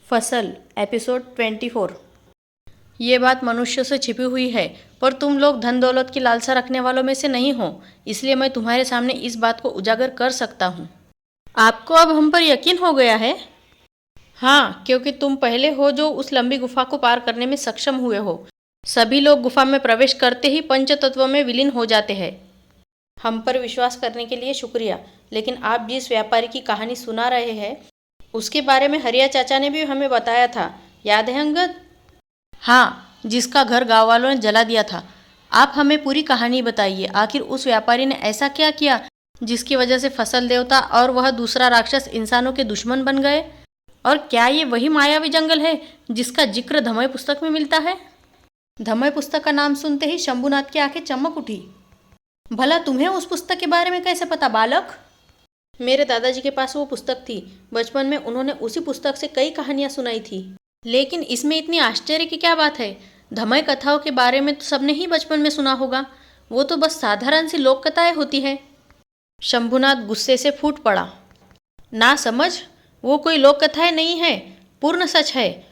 फसल एपिसोड 24। ये बात मनुष्य से छिपी हुई है, पर तुम लोग धन दौलत की लालसा रखने वालों में से नहीं हो, इसलिए मैं तुम्हारे सामने इस बात को उजागर कर सकता हूँ। आपको अब हम पर यकीन हो गया है? हाँ, क्योंकि तुम पहले हो जो उस लंबी गुफा को पार करने में सक्षम हुए हो। सभी लोग गुफा में प्रवेश करते ही पंचतत्व में विलीन हो जाते हैं। हम पर विश्वास करने के लिए शुक्रिया, लेकिन आप जिस व्यापारी की कहानी सुना रहे हैं उसके बारे में हरिया चाचा ने भी हमें बताया था, याद है अंगद? हाँ, जिसका घर गांव वालों ने जला दिया था। आप हमें पूरी कहानी बताइए, आखिर उस व्यापारी ने ऐसा क्या किया जिसकी वजह से फसल देवता और वह दूसरा राक्षस इंसानों के दुश्मन बन गए? और क्या ये वही मायावी जंगल है जिसका जिक्र धमय पुस्तक में मिलता है? धमय पुस्तक का नाम सुनते ही शंभुनाथ की आंखें चमक उठी। भला तुम्हें उस पुस्तक के बारे में कैसे पता बालक? मेरे दादाजी के पास वो पुस्तक थी। बचपन में उन्होंने उसी पुस्तक से कई कहानियां सुनाई थी। लेकिन इसमें इतनी आश्चर्य की क्या बात है? धमय कथाओं के बारे में तो सबने ही बचपन में सुना होगा। वो तो बस साधारण सी लोक कथाएं होती है। शंभुनाथ गुस्से से फूट पड़ा। ना समझ, वो कोई लोक कथाएं नहीं है, पूर्ण सच है।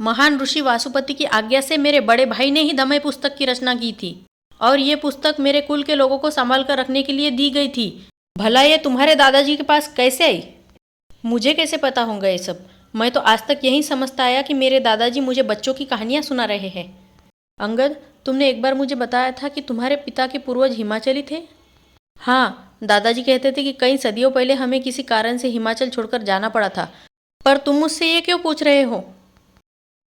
महान ऋषि वासुपति की आज्ञा से मेरे बड़े भाई ने ही धमय पुस्तक की रचना की थी, और ये पुस्तक मेरे कुल के लोगों को संभाल कर रखने के लिए दी गई थी। भला ये तुम्हारे दादाजी के पास कैसे आई? मुझे कैसे पता होगा ये सब? मैं तो आज तक यही समझता आया कि मेरे दादाजी मुझे बच्चों की कहानियां सुना रहे हैं। अंगद, तुमने एक बार मुझे बताया था कि तुम्हारे पिता के पूर्वज हिमाचली थे। हाँ, दादाजी कहते थे कि कई सदियों पहले हमें किसी कारण से हिमाचल छोड़कर जाना पड़ा था। पर तुम मुझसे ये क्यों पूछ रहे हो?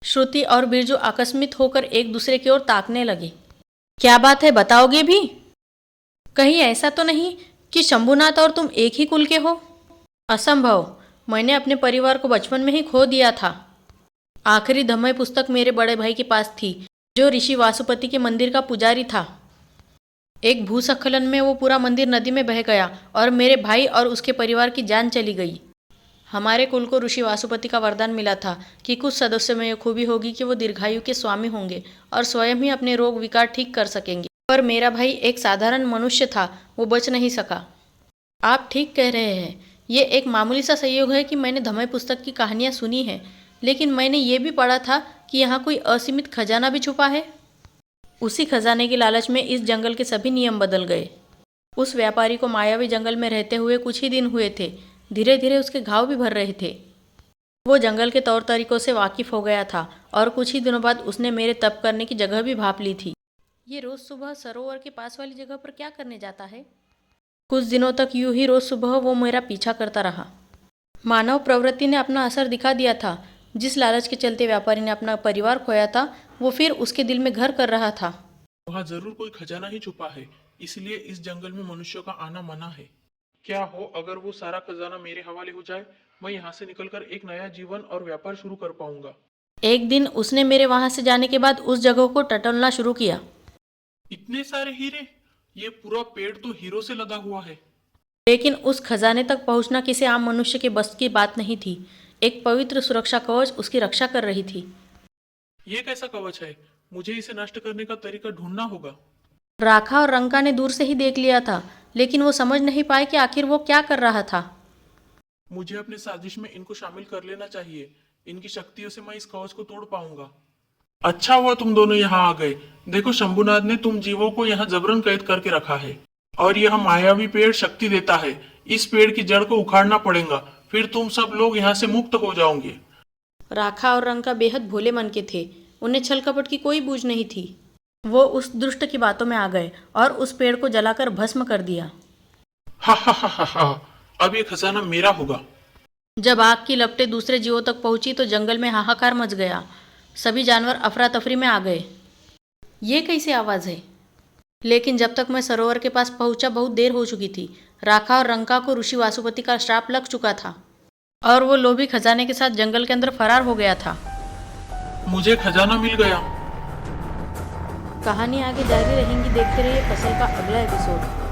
श्रुति और बिरजू आकस्मित होकर एक दूसरे की ओर ताकने लगे। क्या बात है, बताओगे भी? कहीं ऐसा तो नहीं कि शंभुनाथ और तुम एक ही कुल के हो? असंभव, मैंने अपने परिवार को बचपन में ही खो दिया था। आखिरी धमय पुस्तक मेरे बड़े भाई के पास थी, जो ऋषि वासुपति के मंदिर का पुजारी था। एक भूस्खलन में वो पूरा मंदिर नदी में बह गया और मेरे भाई और उसके परिवार की जान चली गई। हमारे कुल को ऋषि वासुपति का वरदान मिला था कि कुछ सदस्यों में यह खूबी होगी कि वो दीर्घायु के स्वामी होंगे और स्वयं ही अपने रोग विकार ठीक कर सकेंगे। पर मेरा भाई एक साधारण मनुष्य था, वो बच नहीं सका। आप ठीक कह रहे हैं, ये एक मामूली सा संयोग है कि मैंने धमय पुस्तक की कहानियाँ सुनी हैं, लेकिन मैंने ये भी पढ़ा था कि यहाँ कोई असीमित खजाना भी छुपा है। उसी खजाने की लालच में इस जंगल के सभी नियम बदल गए। उस व्यापारी को मायावी जंगल में रहते हुए कुछ ही दिन हुए थे, धीरे धीरे उसके घाव भी भर रहे थे। वो जंगल के तौर तरीकों से वाकिफ हो गया था और कुछ ही दिनों बाद उसने मेरे तप करने की जगह भी भाप ली थी। ये रोज़ सुबह सरोवर के पास वाली जगह पर क्या करने जाता है? कुछ दिनों तक यूं ही रोज़ सुबह वो मेरा पीछा करता रहा। मानव प्रवृत्ति ने अपना असर दिखा दिया था। जिस लालच के चलते व्यापारी ने अपना परिवार खोया था, वो फिर उसके दिल में घर कर रहा था। वहाँ जरूर कोई खजाना ही छुपा है, इसलिए इस जंगल में मनुष्यों का आना मना है। क्या हो अगर वो सारा खजाना मेरे हवाले हो जाए, मैं यहाँ से निकलकर एक नया जीवन और व्यापार शुरू कर पाऊंगा। एक दिन उसने मेरे वहां से जाने के बाद उस जगह को टटोलना शुरू किया। इतने सारे हीरे, ये पूरा पेड़ तो हीरो से लदा हुआ है। लेकिन उस खजाने तक पहुंचना किसी आम मनुष्य के बस की बात नहीं थी। एक पवित्र सुरक्षा कवच उसकी रक्षा कर रही थी। ये कैसा कवच है? मुझे इसे नष्ट करने का तरीका ढूंढना होगा। राखा और रंका ने दूर से ही देख लिया था, लेकिन वो समझ नहीं पाए कि आखिर वो क्या कर रहा था। मुझे अपने साजिश में इनको शामिल कर लेना चाहिए। इनकी शक्तियों से मैं इस कवच को तोड़ पाऊंगा। अच्छा हुआ तुम दोनों यहाँ आ गए। देखो, शंभुनाथ ने तुम जीवों को यहाँ जबरन कैद करके रखा है, और यह मायावी पेड़ शक्ति देता है। इस पेड़ की जड़ को उखाड़ना पड़ेगा, फिर तुम सब लोग यहाँ से मुक्त हो जाओगे। राखा और रंका बेहद भोले मन के थे। उन्हें छल कपट की कोई बूझ नहीं थी। वो उस दुष्ट की बातों में आ गए और उस पेड़ को जलाकर भस्म कर दिया। हा हा हा हा हा, अब ये खजाना मेरा होगा। जब आग की लपटें दूसरे जीवों तक पहुंची तो जंगल में हाहाकार मच गया। सभी जानवर अफरा तफरी में आ गए। ये कैसी आवाज़ है? लेकिन जब तक मैं सरोवर के पास पहुंचा बहुत देर हो चुकी थी। राखा और रंका को ऋषि वासुपति का श्राप लग चुका था और वो लोभी खजाने के साथ जंगल के अंदर फरार हो गया था। मुझे खजाना मिल गया। कहानी आगे जारी रहेंगी। देखते रहिए फसल का अगला एपिसोड।